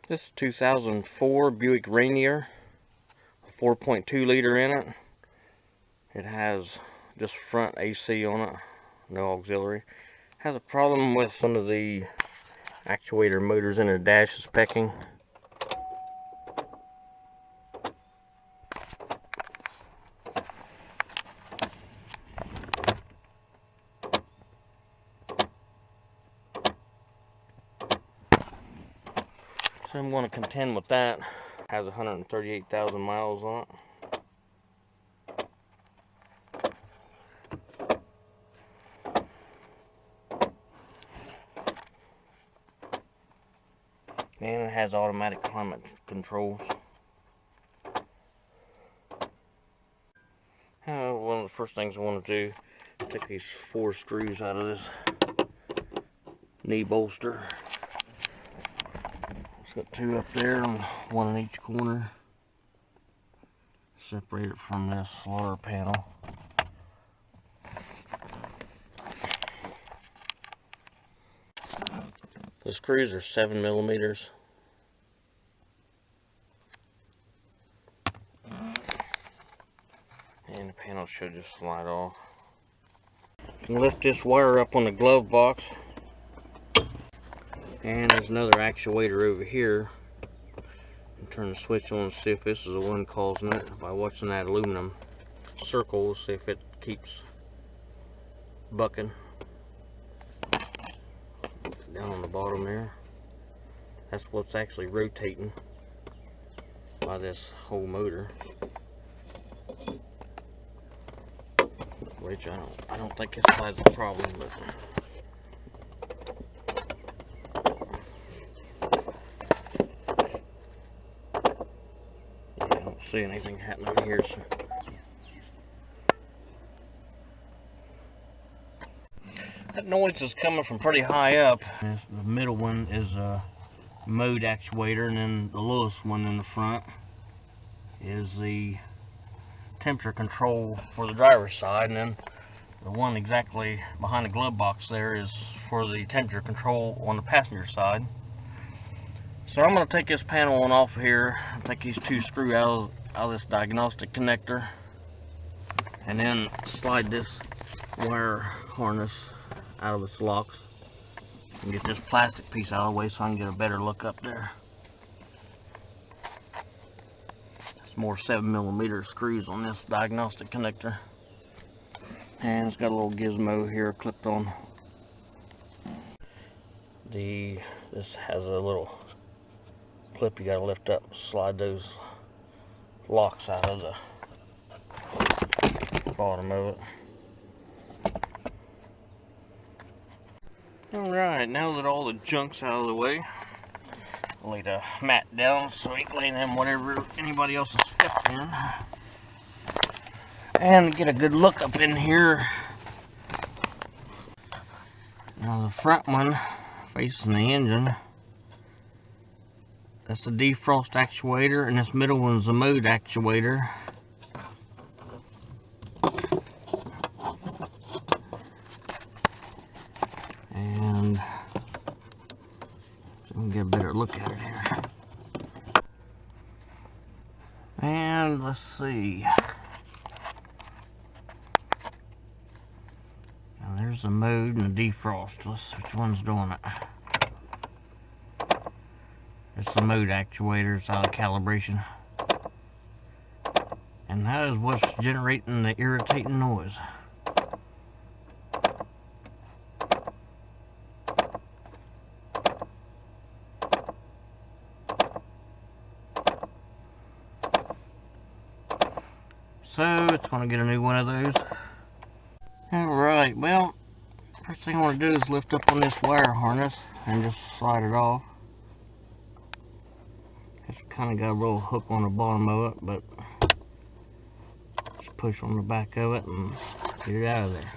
This is 2004 Buick Rainier, 4.2 liter in it. It has just front AC on it, no auxiliary. Has a problem with one of the actuator motors in the dash is pecking. So I'm going to contend with that. Has 138,000 miles on it. And it has automatic climate controls. One of the first things I want to do is take these 4 screws out of this knee bolster. It's got 2 up there and 1 in each corner. Separate it from this slaughter panel. The screws are 7 millimeters. And the panel should just slide off. You can lift this wire up on the glove box. And there's another actuator over here. And turn the switch on and see if this is the one causing it. By watching that aluminum circle, we'll see if it keeps bucking. Down on the bottom there. That's what's actually rotating by this whole motor. Which I don't think this side's a problem, but yeah, I don't see anything happening here. So. That noise is coming from pretty high up. The middle one is a mode actuator, and then the lowest one in the front is the temperature control for the driver's side, and then the one exactly behind the glove box there is for the temperature control on the passenger side. So I'm going to take this panel on off here, take these 2 screws out of this diagnostic connector, and then slide this wire harness out of its locks and get this plastic piece out of the way so I can get a better look up there. It's more 7 millimeter screws on this diagnostic connector, and it's got a little gizmo here clipped on. This has a little clip you got to lift up, slide those locks out of the bottom of it. Alright, now that all the junk's out of the way, I'll lay the mat down so we can lay in whatever anybody else has stepped in. And get a good look up in here. Now the front one facing the engine, that's the defrost actuator, and this middle one's the mode actuator. And so we can get a better look at it here. And let's see. Now there's the mode and the defrost. Let's see which one's doing it. It's the mode actuator, it's out of calibration. And that is what's generating the irritating noise. So it's going to get a new one of those. Alright, well, first thing I want to do is lift up on this wire harness and just slide it off. It's kind of got a little hook on the bottom of it, but just push on the back of it and get it out of there.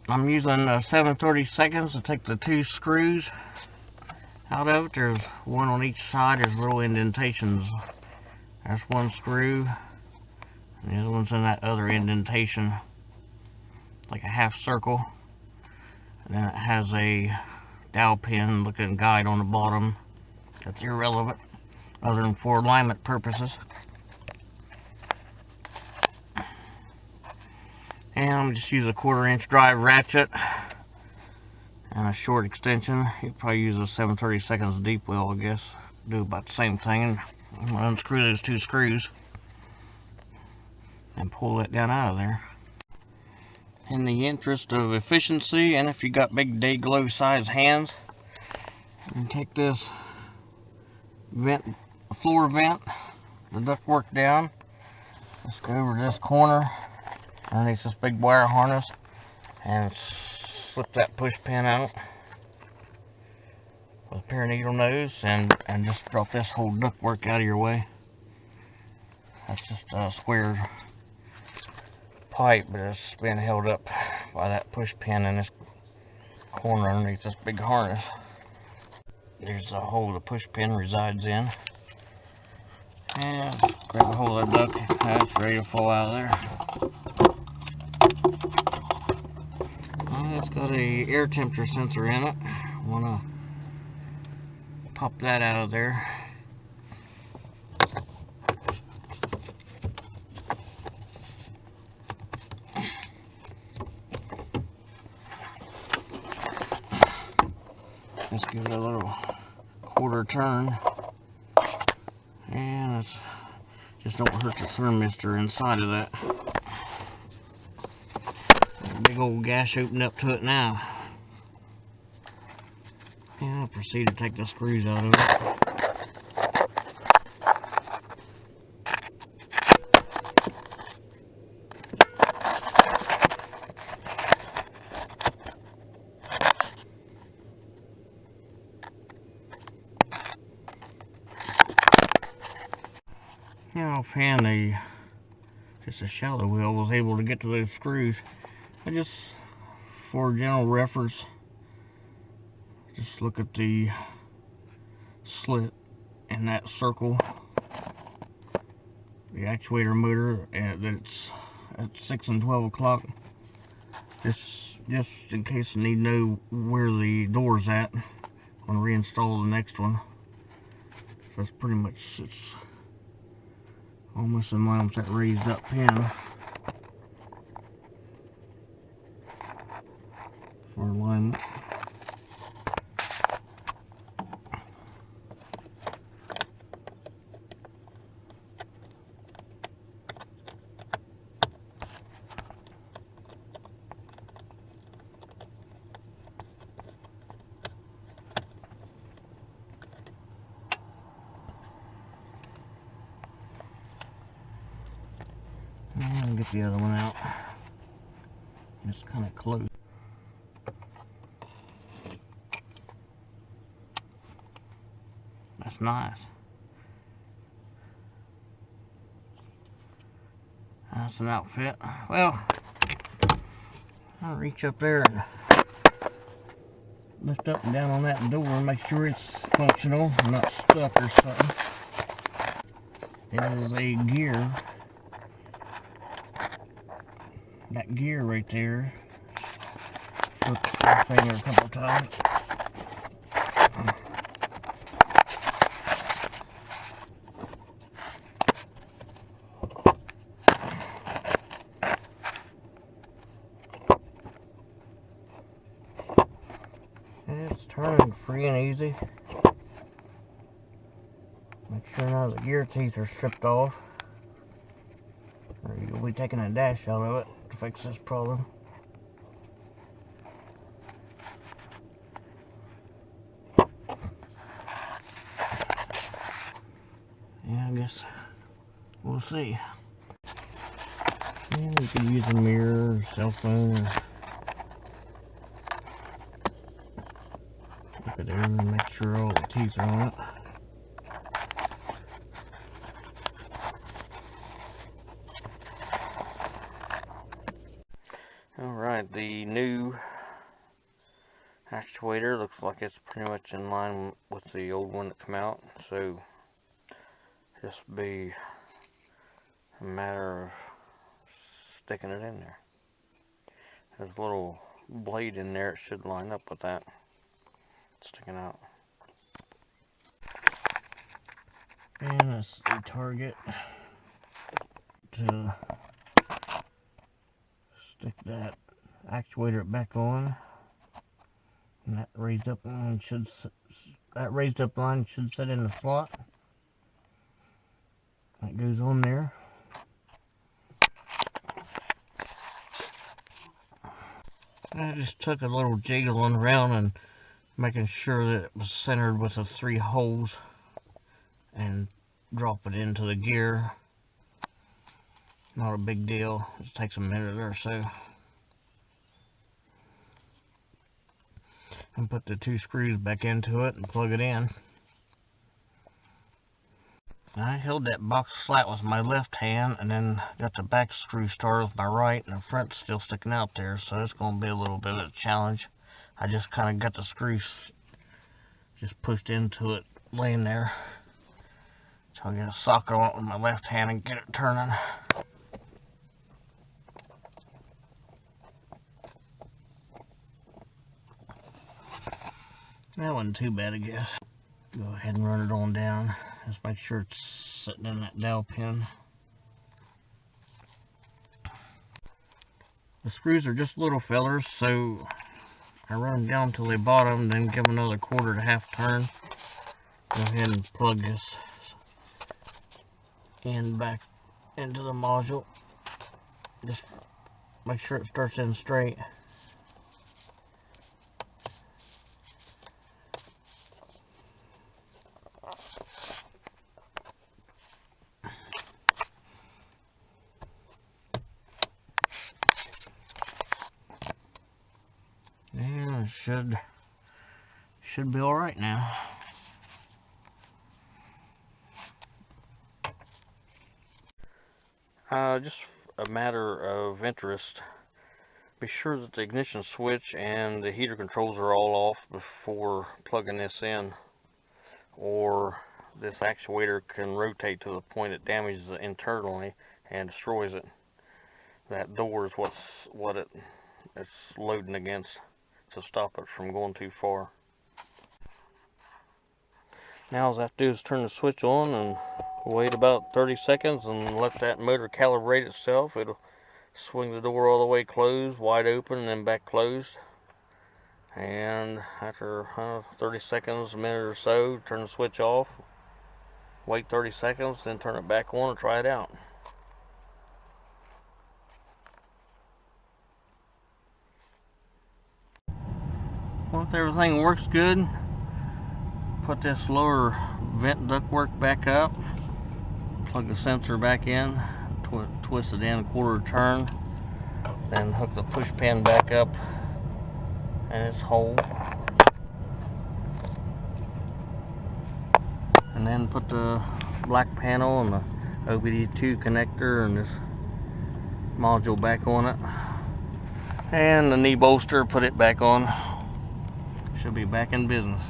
I'm using 7/32 to take the 2 screws out of it. There's 1 on each side. There's little indentations. That's 1 screw, and the other one's in that other indentation, like a half circle. And then it has a dowel pin looking guide on the bottom That's irrelevant other than for alignment purposes. And I'm just use a 1/4" drive ratchet and a short extension. You could probably use a 7/32 deep wheel, I guess. Do about the same thing. I'm gonna unscrew those 2 screws and pull that down out of there. In the interest of efficiency, and if you got big day glow size hands, you can take this vent, floor vent, the ductwork down. Let's go over this corner underneath this big wire harness and slip that push pin out with a pair of needle nose and just drop this whole ductwork out of your way. That's just a square pipe, but it's being held up by that push pin in this corner underneath this big harness. There's the hole the push pin resides in. And grab a hold of that duct. That's ready to fall out of there. It's got a air temperature sensor in it. Want to pop that out of there. Let's give it a little 1/4 turn, and it's just don't hurt the thermistor inside of that. Big old gash opened up to it now. And I'll proceed to take the screws out of it. Now offhand, just a shallow wheel was able to get to those screws. I just, for general reference, just look at the slit in that circle, the actuator motor that's at 6 and 12 o'clock. Just in case you need to know where the door's at, I'm going to reinstall the next one. So it's pretty much, it's almost in line with that raised up pin for alignment. And get the other one out. It's kind of close. That's nice. That's an outfit. Well, I'll reach up there and lift up and down on that door and make sure it's functional and not stuck or something. It is a gear. That gear right there. Put the finger a couple times. It's turning free and easy. Make sure none of the gear teeth are stripped off, or you'll be taking a dash out of it to fix this problem. Yeah, I guess we'll see. Yeah, you could use a mirror or cell phone, or look at there and make sure all the teeth are on it. Alright, the new actuator looks like it's pretty much in line with the old one that came out, so just be a matter of sticking it in there. There's a little blade in there, it should line up with that sticking out. And that's the target to stick that actuator back on. And that raised up line should sit in the slot. That goes on there. I just took a little jiggling around and making sure that it was centered with the 3 holes and drop it into the gear. Not a big deal, it takes a minute or so. And put the 2 screws back into it and plug it in. I held that box flat with my left hand and then got the back screw started with my right, and the front's still sticking out there, so it's going to be a little bit of a challenge. I just kind of got the screws just pushed into it laying there. So I'll get a socket on it with my left hand and get it turning. That wasn't too bad, I guess. Go ahead and run it on down. Just make sure it's sitting in that dowel pin. The screws are just little fellers, so I run them down till they bottom, then give them another quarter to half turn. Go ahead and plug this end back into the module. Just make sure it starts in straight. And it should be all right now. Just a matter of interest. Be sure that the ignition switch and the heater controls are all off before plugging this in, or this actuator can rotate to the point it damages it internally and destroys it. That door is what it's loading against to stop it from going too far. Now all I have to do is turn the switch on and wait about 30 seconds and let that motor calibrate itself. It'll swing the door all the way closed, wide open, and then back closed. And after 30 seconds, a minute or so, turn the switch off, wait 30 seconds, then turn it back on and try it out. Once everything works good, put this lower vent ductwork back up, plug the sensor back in, twist it in a quarter turn, then hook the push pin back up in its hole, and then put the black panel and the OBD2 connector and this module back on it, and the knee bolster, put it back on. Should be back in business.